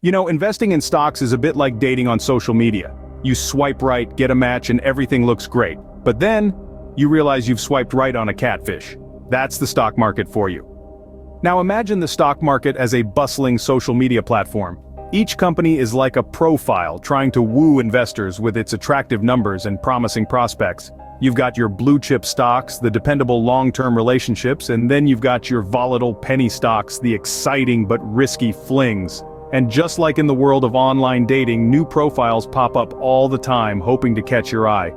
You know, investing in stocks is a bit like dating on social media. You swipe right, get a match, and everything looks great. But then, you realize you've swiped right on a catfish. That's the stock market for you. Now imagine the stock market as a bustling social media platform. Each company is like a profile trying to woo investors with its attractive numbers and promising prospects. You've got your blue-chip stocks, the dependable long-term relationships, and then you've got your volatile penny stocks, the exciting but risky flings. And just like in the world of online dating, new profiles pop up all the time hoping to catch your eye.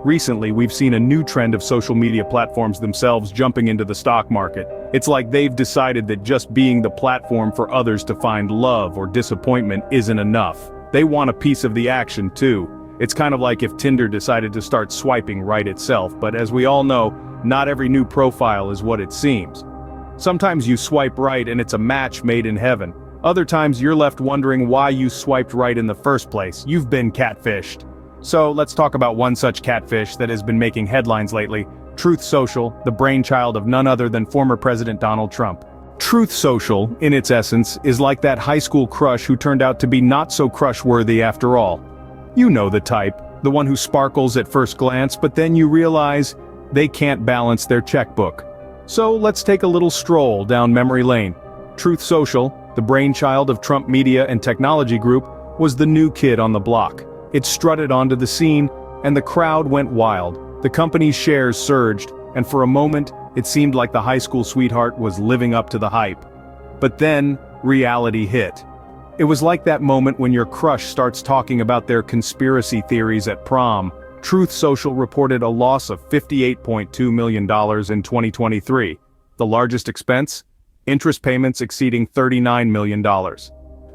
Recently, we've seen a new trend of social media platforms themselves jumping into the stock market. It's like they've decided that just being the platform for others to find love or disappointment isn't enough. They want a piece of the action too. It's kind of like if Tinder decided to start swiping right itself, but as we all know, not every new profile is what it seems. Sometimes you swipe right and it's a match made in heaven. Other times you're left wondering why you swiped right in the first place. You've been catfished. So let's talk about one such catfish that has been making headlines lately. Truth Social, the brainchild of none other than former President Donald Trump. Truth Social, in its essence, is like that high school crush who turned out to be not so crush-worthy after all. You know the type, the one who sparkles at first glance, but then you realize they can't balance their checkbook. So let's take a little stroll down memory lane. Truth Social, the brainchild of Trump Media and Technology Group, was the new kid on the block. It strutted onto the scene, and the crowd went wild. The company's shares surged, and for a moment, it seemed like the high school sweetheart was living up to the hype. But then, reality hit. It was like that moment when your crush starts talking about their conspiracy theories at prom. Truth Social reported a loss of $58.2 million in 2023. The largest expense? Interest payments exceeding $39 million.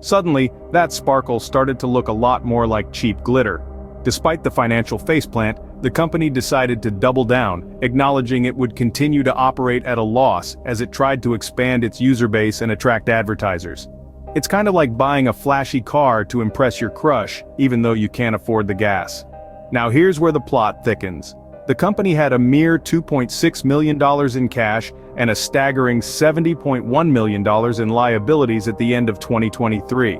Suddenly, that sparkle started to look a lot more like cheap glitter. Despite the financial faceplant, the company decided to double down, acknowledging it would continue to operate at a loss as it tried to expand its user base and attract advertisers. It's kind of like buying a flashy car to impress your crush, even though you can't afford the gas. Now here's where the plot thickens. The company had a mere $2.6 million in cash and a staggering $70.1 million in liabilities at the end of 2023.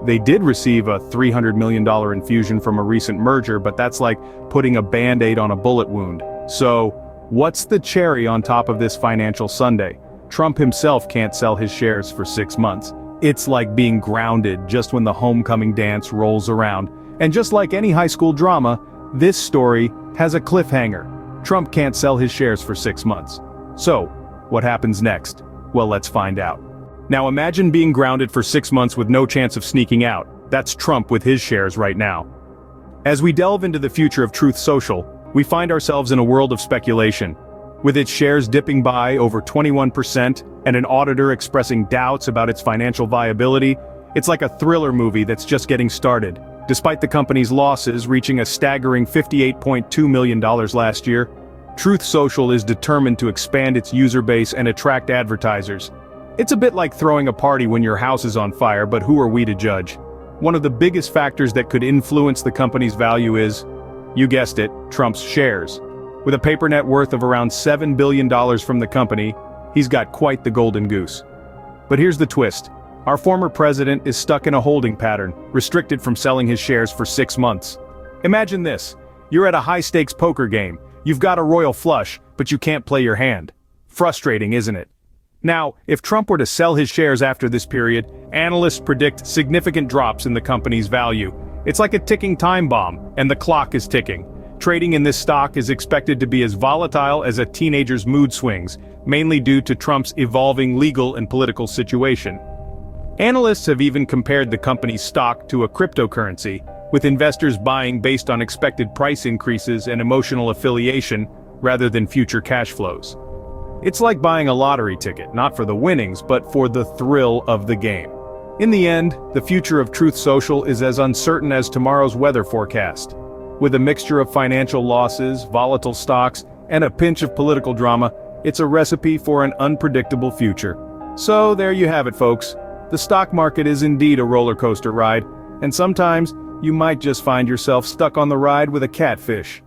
They did receive a $300 million infusion from a recent merger, but that's like putting a band-aid on a bullet wound. So, what's the cherry on top of this financial sundae? Trump himself can't sell his shares for 6 months. It's like being grounded just when the homecoming dance rolls around. And just like any high school drama, this story has a cliffhanger. Trump can't sell his shares for 6 months. So, what happens next? Well, let's find out. Now imagine being grounded for 6 months with no chance of sneaking out. That's Trump with his shares right now. As we delve into the future of Truth Social, we find ourselves in a world of speculation. With its shares dipping by over 21% and an auditor expressing doubts about its financial viability, it's like a thriller movie that's just getting started. Despite the company's losses reaching a staggering $58.2 million last year, Truth Social is determined to expand its user base and attract advertisers. It's a bit like throwing a party when your house is on fire, but who are we to judge? One of the biggest factors that could influence the company's value is, you guessed it, Trump's shares. With a paper net worth of around $7 billion from the company, he's got quite the golden goose. But here's the twist. Our former president is stuck in a holding pattern, restricted from selling his shares for 6 months. Imagine this. You're at a high-stakes poker game. You've got a royal flush, but you can't play your hand. Frustrating, isn't it? Now, if Trump were to sell his shares after this period, analysts predict significant drops in the company's value. It's like a ticking time bomb, and the clock is ticking. Trading in this stock is expected to be as volatile as a teenager's mood swings, mainly due to Trump's evolving legal and political situation. Analysts have even compared the company's stock to a cryptocurrency, with investors buying based on expected price increases and emotional affiliation, rather than future cash flows. It's like buying a lottery ticket, not for the winnings, but for the thrill of the game. In the end, the future of Truth Social is as uncertain as tomorrow's weather forecast. With a mixture of financial losses, volatile stocks, and a pinch of political drama, it's a recipe for an unpredictable future. So there you have it, folks. The stock market is indeed a roller coaster ride, and sometimes you might just find yourself stuck on the ride with a catfish.